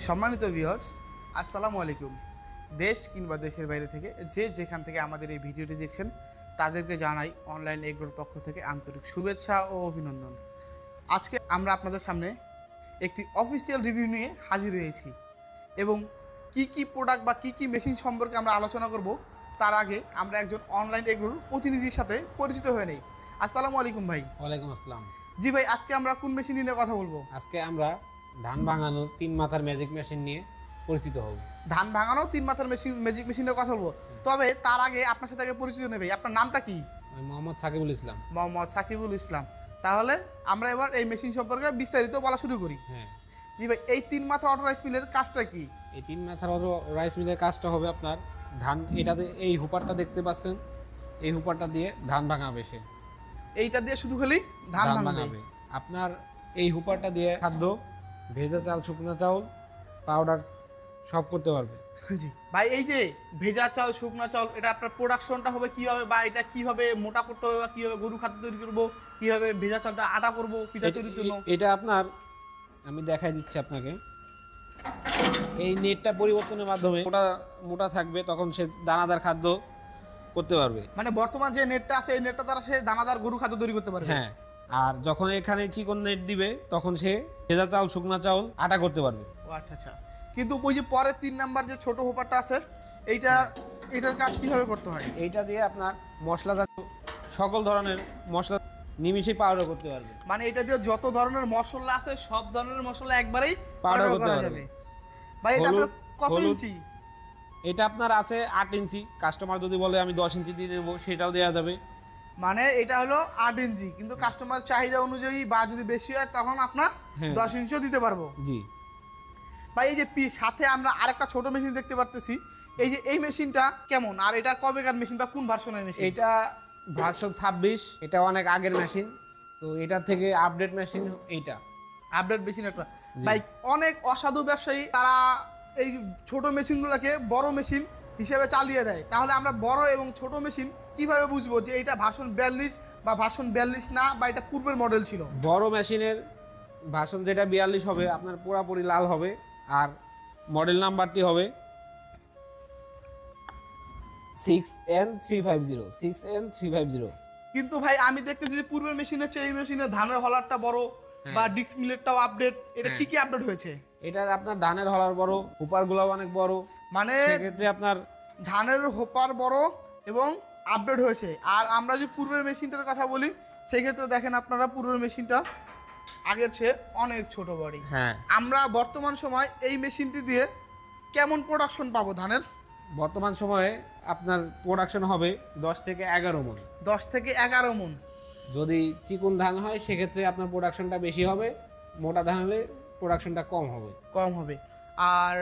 সম্মানিত ভিউয়ার্স, আসসালামু আলাইকুম। দেশ কিংবা দেশের বাইরে থেকে যে যেখান থেকে আমাদের এই ভিডিওটি দেখছেন তাদেরকে জানাই অনলাইন এগ্রোর পক্ষ থেকে আন্তরিক শুভেচ্ছা ও অভিনন্দন। আজকে আমরা আপনাদের সামনে একটি অফিসিয়াল রিভিউ নিয়ে হাজির হয়েছি এবং কি প্রোডাক্ট বা কি মেশিন সম্পর্কে আমরা আলোচনা করব তার আগে আমরা একজন অনলাইন এগ্রোর প্রতিনিধির সাথে পরিচিত হয়ে নেই। আসসালামু আলাইকুম ভাই। ওয়ালাইকুম আসসালাম। জি ভাই, আজকে আমরা কোন মেশিন নিয়ে কথা বলবো? আজকে আমরা ধান ভাঙানোর 3 মাথার ম্যাজিক মেশিন নিয়ে পরিচিত হব। ধান ভাঙানো 3 মাথার ম্যাজিক মেশিন নিয়ে কথা বলবো। তবে তার আগে আপনার সাথে আগে পরিচিত নেই ভাই। আপনার নামটা কি? আমি মোহাম্মদ সাকিবুল ইসলাম। মোহাম্মদ সাকিবুল ইসলাম। তাহলে আমরা এবার এই মেশিন সম্পর্কে বিস্তারিত বলা শুরু করি। হ্যাঁ জি ভাই, এই 3 মাথা অটো রাইস মিলের কাজটা কি? এই 3 মাথার রাইস মিলের কাজটা হবে আপনার ধান, এটাতে এই হুপারটা দেখতে পাচ্ছেন, এই হুপারটা দিয়ে ধান ভাঙাবে সে। এইটা দিয়ে শুধু খালি ধান ভাঙাবে। আপনার এই হুপারটা দিয়ে খাদ্য, ভেজা চাল, শুকনো চাউল, পাউডার সব করতে পারবে। জি ভাই, এই যে ভেজা চাল, শুকনো চাল, এটা আপনার প্রোডাকশনটা হবে কিভাবে, বা এটা কিভাবে মোটা করতে হবে, বা কিভাবে গরু খাদ্য তৈরি করবো, কিভাবে ভেজা চালটা আটা করবো পিঠা তৈরির জন্য? এটা আপনার আমি দেখাই দিচ্ছি আপনাকে। এই নেটটা পরিবর্তনের মাধ্যমে মোটা মোটা থাকবে, তখন সে দানাদার খাদ্য করতে পারবে। মানে বর্তমান যে নেটটা আছে এই নেটটা দ্বারা সে দানাদার গরু খাদ্য তৈরি করতে পারবে। হ্যাঁ, আর যখন এখানে চিকন নেট দিবে তখন সে ভেজা চাল, শুকনা চাউল আটা করতে পারবে। ও আচ্ছা আচ্ছা। কিন্তু ওই যে পরের 3 নাম্বার যে ছোট হোপারটা আছে এটার কাজ কিভাবে করতে হয়? এইটা দিয়ে আপনার মশলাজাত সকল ধরনের মশলা নিমিষে পাউডার করতে পারবে। মানে এটা দিয়ে যত ধরনের মশলা আছে সব ধরনের মশলা একবারেই পাউডার করা করতে যাবে। পারবে। ভাই এটা আপনার কত হলুদ। ইঞ্চি? এটা আপনার আছে 8 ইঞ্চি। কাস্টমার যদি বলে আমি 10 ইঞ্চি দিয়ে দেবো, সেটাও দেওয়া যাবে। মানে এটা হলো 8 ইঞ্চি, কিন্তু কাস্টমার চাহিদা অনুযায়ী বা যদি বেশি হয় তখন আপনার 10 ইঞ্চিও দিতে পারবো। জি ভাই, এই যে সাথে আমরা আরেকটা ছোট মেশিন দেখতে পারতেছি, এই যে এই মেশিনটা কেমন, আর এটা কবেকার মেশিনটা, কোন ভার্সনের মেশিন? এটা ভার্সন 26। এটা অনেক আগের মেশিন, তো এটা থেকে আপডেট মেশিন এইটা। আপডেট মেশিন একটা। ভাই, অনেক অসাধু ব্যবসায়ী তারা এই ছোট মেশিনগুলোকে বড় মেশিন হিসেবে চালিয়ে দেয়। তাহলে আমরা বড় এবং ছোট মেশিন কিভাবে বুঝবো যে এটা ভার্সন 42 বা ভার্সন 42 না, বা এটা পূর্বের মডেল ছিল? বড় মেশিনের ভার্সন যেটা 42 হবে আপনার পুরাপুরি লাল হবে, আর মডেল নাম্বারটি হবে 6N350। কিন্তু ভাই আমি দেখতেছি যে পূর্বের মেশিনের চেয়ে এই মেশিনের ধানের হলারটা বড়, বা ডিস্ক মিলেরটাও আপডেট। এটা কি আপডেট হয়েছে? এটা আপনার ধানের হলার বড়, হুপারগুলো অনেক বড়, মানে সেক্ষেত্রে আপনার ধানের হোপার বড় এবং আপডেট হয়েছে। আর আমরা যে পূর্বের মেশিনটার কথা বলি, সেই ক্ষেত্রে দেখেন আপনারা পূর্বের মেশিনটা আগের চেয়ে অনেক ছোট বড়ি। হ্যাঁ, আমরা বর্তমান সময় এই মেশিনটি দিয়ে কেমন প্রোডাকশন পাবো ধানের? বর্তমান সময়ে আপনার প্রোডাকশন হবে 10 থেকে 11 মণ। 10 থেকে 11 মণ। যদি চিকন ধান হয় সেক্ষেত্রে আপনার প্রোডাকশনটা বেশি হবে, মোটা ধান হলে প্রোডাকশনটা কম হবে। আর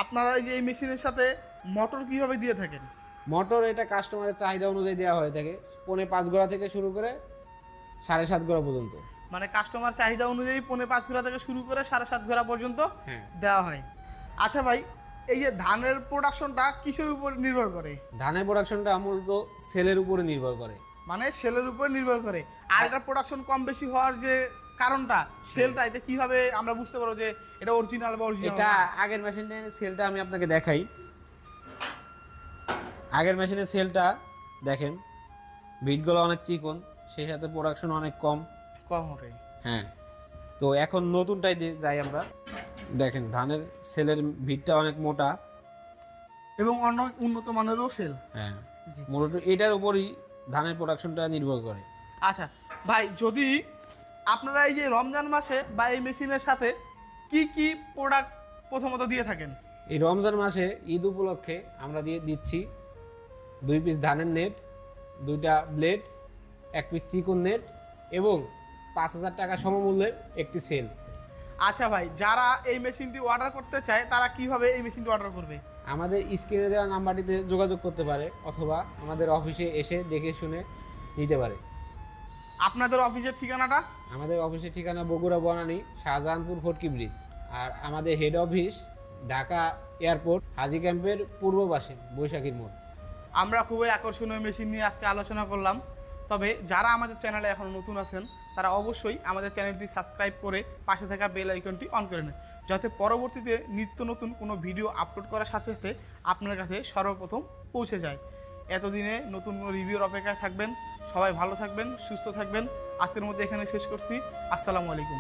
আপনারা এই যে এই মেশিনের সাথে মোটর কিভাবে দিয়ে থাকেন? মোটর এটা কাস্টমারের চাহিদা অনুযায়ী দেওয়া হয়ে থাকে। 5.5 গোড়া থেকে শুরু করে 7.5 গোড়া পর্যন্ত। মানে কাস্টমার চাহিদা অনুযায়ী 5.5 ঘোড়া থেকে শুরু করে 7.5 ঘোড়া পর্যন্ত দেওয়া হয়। আচ্ছা ভাই, এই যে ধানের প্রোডাকশনটা কিসের উপর নির্ভর করে? ধানের প্রোডাকশনটা মূলত সেলের উপরে নির্ভর করে। মানে সেলের উপর নির্ভর করে। আর এটা প্রোডাকশন কম বেশি হওয়ার যে কারণটা, সেলটা, এটা কিভাবে আমরা বুঝতে পারবো যে এটা অরিজিনাল বা অরিজিনাল? এটা আগের মেশিনের সেলটা আমি আপনাকে দেখাই। আগের মেশিনের সেলটা দেখেন, বিটগুলো অনেক চিকন, সেই সাথে প্রোডাকশন অনেক কম হবে। হ্যাঁ, তো এখন নতুনটাই যাই আমরা। দেখেন ধানের সেলের ভিটটা অনেক মোটা এবং অনেক উন্নত মানেরও সেল। হ্যাঁ, মূলত এটার উপরই ধানের প্রোডাকশনটা নির্ভর করে। আচ্ছা ভাই, যদি আপনারা এই যে রমজান মাসে বা এই মেশিনের সাথে কি প্রোডাক্ট প্রথমত দিয়ে থাকেন? এই রমজান মাসে ঈদ উপলক্ষে আমরা দিচ্ছি 2 পিস ধানের নেট, 2টা ব্লেড, 1 পিস চিকন নেট এবং 5,000 টাকা সমমূল্যের একটি সেল। আচ্ছা ভাই, যারা এই মেশিনটি অর্ডার করতে চায় তারা কিভাবে এই মেশিনটি অর্ডার করবে? আমাদের স্ক্রিনে দেওয়া নাম্বারটিতে যোগাযোগ করতে পারে, অথবা আমাদের অফিসে এসে দেখে শুনে নিতে পারে। আপনাদের অফিসের ঠিকানাটা? আমাদের অফিসের ঠিকানা বগুড়া বনানী, শাহজাহানপুর ফটকি ব্রিজ। আর আমাদের হেড অফিস ঢাকা এয়ারপোর্ট, হাজি ক্যাম্পের পূর্ব পাশে, বৈশাখীর মোড়। আমরা খুবই আকর্ষণীয় মেশিন নিয়ে আজকে আলোচনা করলাম। তবে যারা আমাদের চ্যানেলে এখনও নতুন আছেন তারা অবশ্যই আমাদের চ্যানেলটি সাবস্ক্রাইব করে পাশে থাকা বেল আইকনটি অন করে নেয়, যাতে পরবর্তীতে নিত্য নতুন কোনো ভিডিও আপলোড করার সাথে সাথে আপনার কাছে সর্বপ্রথম পৌঁছে যায়। এতদিনে নতুন রিভিউর অপেক্ষায় থাকবেন। সবাই ভালো থাকবেন, সুস্থ থাকবেন। আজকের মধ্যে এখানে শেষ করছি। আসসালামু আলাইকুম।